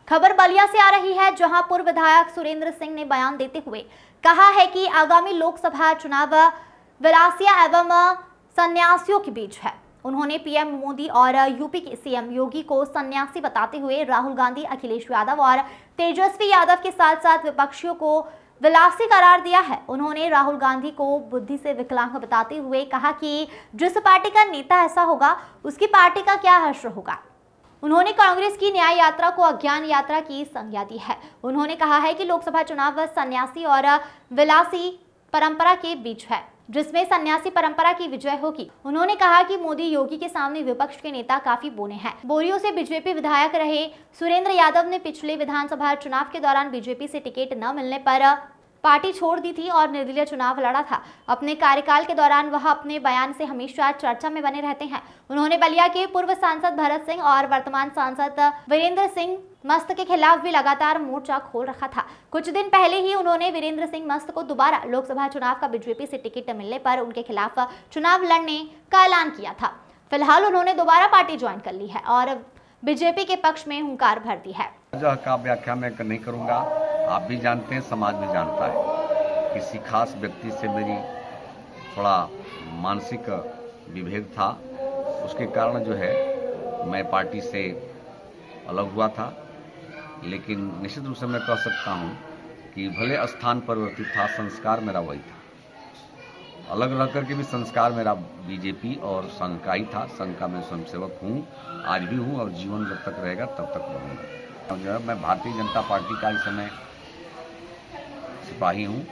खबर बलिया से आ रही है, जहां पूर्व विधायक सुरेंद्र सिंह ने बयान देते हुए कहा है कि आगामी लोकसभा चुनाव विलासिया एवं सन्यासियों के बीच है। उन्होंने पीएम मोदी और यूपी के सीएम योगी को सन्यासी बताते हुए राहुल गांधी, अखिलेश यादव और तेजस्वी यादव के साथ साथ विपक्षियों को विलासी करार दिया है। उन्होंने राहुल गांधी को बुद्धि से विकलांग बताते हुए कहा कि जिस पार्टी का नेता ऐसा होगा, उसकी पार्टी का क्या हश्र होगा। उन्होंने कांग्रेस की न्याय यात्रा को अज्ञान यात्रा की संज्ञा दी है। उन्होंने कहा है कि लोकसभा चुनाव सन्यासी और विलासी परंपरा के बीच है, जिसमें सन्यासी परंपरा की विजय होगी। उन्होंने कहा कि मोदी योगी के सामने विपक्ष के नेता काफी बोने हैं। बोरियों से बीजेपी विधायक रहे सुरेंद्र यादव ने पिछले विधानसभा चुनाव के दौरान बीजेपी से टिकट न मिलने पर पार्टी छोड़ दी थी और निर्दलीय चुनाव लड़ा था। अपने कार्यकाल के दौरान वह अपने बयान से हमेशा चर्चा में बने रहते हैं। उन्होंने बलिया के पूर्व सांसद भरत सिंह और वर्तमान सांसद वीरेंद्र सिंह मस्त के खिलाफ भी लगातार मोर्चा खोल रखा था। कुछ दिन पहले ही उन्होंने वीरेंद्र सिंह मस्त को दोबारा लोकसभा चुनाव का बीजेपी से टिकट मिलने पर उनके खिलाफ चुनाव लड़ने का ऐलान किया था। फिलहाल उन्होंने दोबारा पार्टी ज्वाइन कर ली है और बीजेपी के पक्ष में हुंकार भर दी है। का व्याख्या मैं नहीं करूंगा, आप भी जानते हैं, समाज भी जानता है। किसी खास व्यक्ति से मेरी थोड़ा मानसिक विभेद था, उसके कारण जो है मैं पार्टी से अलग हुआ था। लेकिन निश्चित रूप से मैं कह सकता हूं कि भले स्थान परिवर्तित था, संस्कार मेरा वही था। अलग रह करके भी संस्कार मेरा बीजेपी और संघ का ही था। संघ का मैं स्वयंसेवक हूं, आज भी हूं और जीवन जब तक रहेगा तब तक रहूंगा। जो है मैं भारतीय जनता पार्टी का इस समय सिपाही हूँ।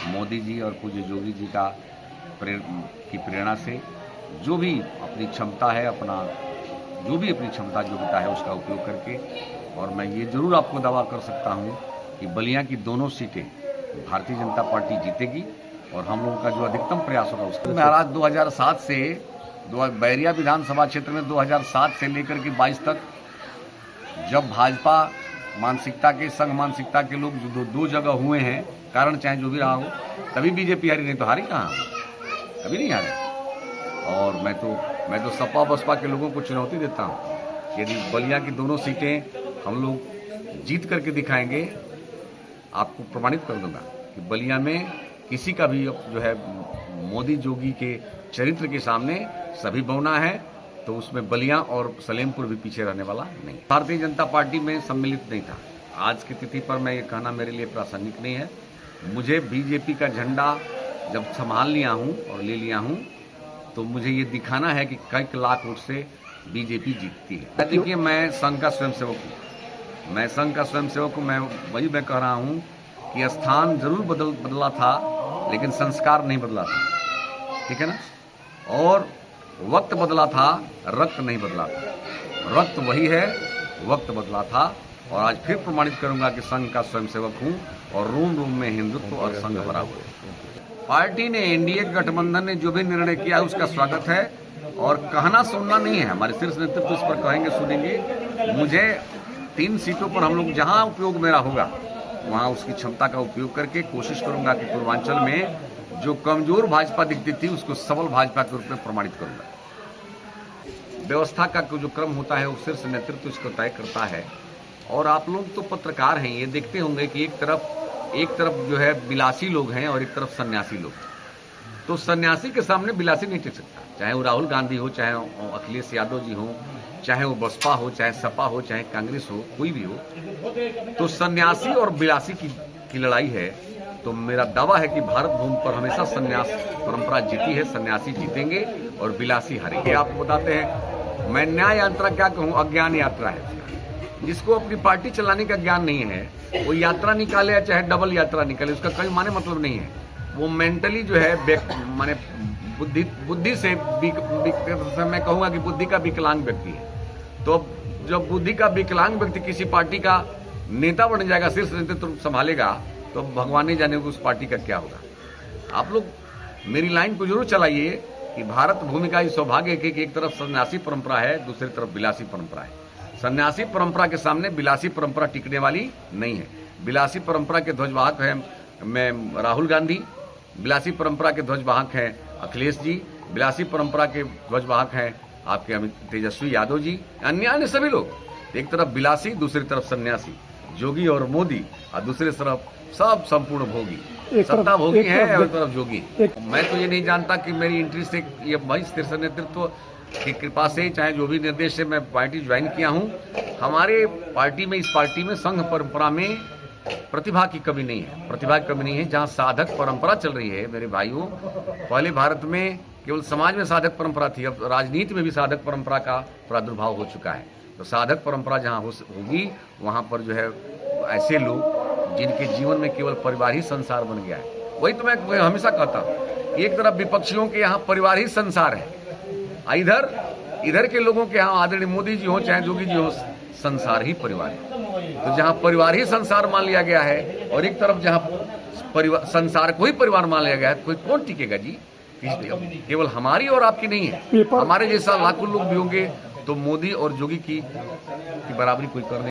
मोदी जी और पूज्य योगी जी का की प्रेरणा से जो भी अपनी क्षमता है, जो भी अपनी क्षमता योग्यता है उसका उपयोग करके, और मैं ये जरूर आपको दावा कर सकता हूँ कि बलिया की दोनों सीटें भारतीय जनता पार्टी जीतेगी और हम लोगों का जो अधिकतम प्रयास होगा उसका। महाराज 2007 से बैरिया विधानसभा क्षेत्र में 2007 से लेकर के 22 तक जब भाजपा मानसिकता के, संघ मानसिकता के लोग जो दो जगह हुए हैं, कारण चाहे जो भी रहा हो, तभी बीजेपी हारी, नहीं तो हारी कहाँ, कभी नहीं हारे। और मैं तो सपा बसपा के लोगों को चुनौती देता हूँ, यदि बलिया की दोनों सीटें हम लोग जीत करके दिखाएंगे, आपको प्रमाणित कर दूंगा कि बलिया में किसी का भी जो है मोदी जोगी के चरित्र के सामने सभी बौना है, तो उसमें बलिया और सलेमपुर भी पीछे रहने वाला नहीं। भारतीय जनता पार्टी में सम्मिलित नहीं था। आज की तिथि पर मैं ये कहना मेरे लिए प्रासंगिक नहीं है। मुझे बीजेपी का झंडा जब संभाल लिया हूँ और ले लिया हूँ, तो मुझे ये दिखाना है कि कई लाख वोट से बीजेपी जीतती है। देखिए, मैं संघ का स्वयंसेवक हूँ, मैं संघ का स्वयंसेवक हूँ। मैं कह रहा हूँ कि स्थान जरूर बदला था, लेकिन संस्कार नहीं बदला था, ठीक है ना। और वक्त बदला था, रक्त नहीं बदला था। रक्त वही है, वक्त बदला था। और आज फिर प्रमाणित करूंगा कि संघ का स्वयंसेवक हूं और रूम रूम में हिंदुत्व और संघ भरा हुआ है। पार्टी ने, एनडीए गठबंधन ने जो भी निर्णय किया उसका स्वागत है, और कहना सुनना नहीं है। हमारे शीर्ष नेतृत्व इस पर कहेंगे, सुनेंगे। मुझे 3 सीटों पर हम लोग जहां उपयोग मेरा होगा वहां उसकी क्षमता का उपयोग करके कोशिश करूंगा कि पूर्वांचल में जो कमजोर भाजपा दिखती थी उसको सबल भाजपा के रूप में प्रमाणित करूंगा। व्यवस्था का जो क्रम होता है वो शीर्ष नेतृत्व इसको तय करता है। और आप लोग तो पत्रकार हैं, ये देखते होंगे कि एक तरफ जो है विलासी लोग हैं और एक तरफ सन्यासी लोग। तो सन्यासी के सामने विलासी नहीं टिक सकता, चाहे वो राहुल गांधी हो, चाहे वो अखिलेश यादव जी हो, चाहे वो बसपा हो, चाहे सपा हो, चाहे कांग्रेस हो, कोई भी हो। तो सन्यासी और विलासी की लड़ाई है। तो मेरा दावा है कि भारत भूमि पर हमेशा सन्यास परंपरा जीती है, सन्यासी जीतेंगे और विलासी हारेंगे। आपको बताते हैं, मैं न्याय यात्रा क्या कहूँ, अज्ञान यात्रा है। जिसको अपनी पार्टी चलाने का ज्ञान नहीं है वो यात्रा निकाले या चाहे डबल यात्रा निकाले, उसका कोई माने मतलब नहीं है। वो मेंटली जो है माने बुद्धि से मैं कहूँगा कि बुद्धि का विकलांग व्यक्ति है। तो जब बुद्धि का विकलांग व्यक्ति किसी पार्टी का नेता बन जाएगा, शीर्ष नेतृत्व संभालेगा, तो भगवान ही जाने को उस पार्टी का क्या होगा। आप लोग मेरी लाइन को जरूर चलाइए कि भारत भूमि का ही सौभाग्य है कि एक तरफ सन्यासी परंपरा है, दूसरी तरफ विलासी परंपरा है। सन्यासी परंपरा के सामने विलासी परंपरा टिकने वाली नहीं है। विलासी परंपरा के ध्वजवाहक है मैं राहुल गांधी, विलासी परंपरा के ध्वजवाहक हैं अखिलेश जी, विलासी परंपरा के ध्वजवाहक हैं आपके तेजस्वी यादव जी, अन्य सभी लोग। एक तरफ बिलासी, दूसरी तरफ सन्यासी, जोगी और मोदी, और दूसरी तरफ सब संपूर्ण भोगी। सत्ता भोगी है और तरफ जोगी। मैं तो ये नहीं जानता कि मेरी एंट्री से ये महिष शीर्ष नेतृत्व की कृपा से, चाहे जो भी निर्देश से मैं पार्टी ज्वाइन किया हूँ, हमारे पार्टी में, इस पार्टी में संघ परंपरा में प्रतिभा की कमी नहीं है। प्रतिभा की कमी नहीं है। जहाँ साधक परंपरा चल रही है मेरे भाइयों, पहले भारत में केवल समाज में साधक परंपरा थी, अब राजनीति में भी साधक परंपरा का प्रादुर्भाव हो चुका है। तो साधक परंपरा जहाँ होगी, वहाँ पर जो है ऐसे लोग जिनके जीवन में केवल परिवार ही संसार बन गया है। वही तो मैं हमेशा कहता हूँ, एक तरफ विपक्षियों के यहाँ परिवार ही संसार है, इधर के लोगों के यहाँ आदरणीय मोदी जी हो चाहे जोगी जी हो, संसार ही परिवार है। तो जहाँ परिवार ही संसार मान लिया गया है, और एक तरफ जहाँ संसार को ही परिवार मान लिया गया है, कोई कौन टिकेगा जी? केवल हमारी और आपकी नहीं है, हमारे जैसा लाखों लोग भी होंगे तो मोदी और जोगी की बराबरी कोई कर नहीं।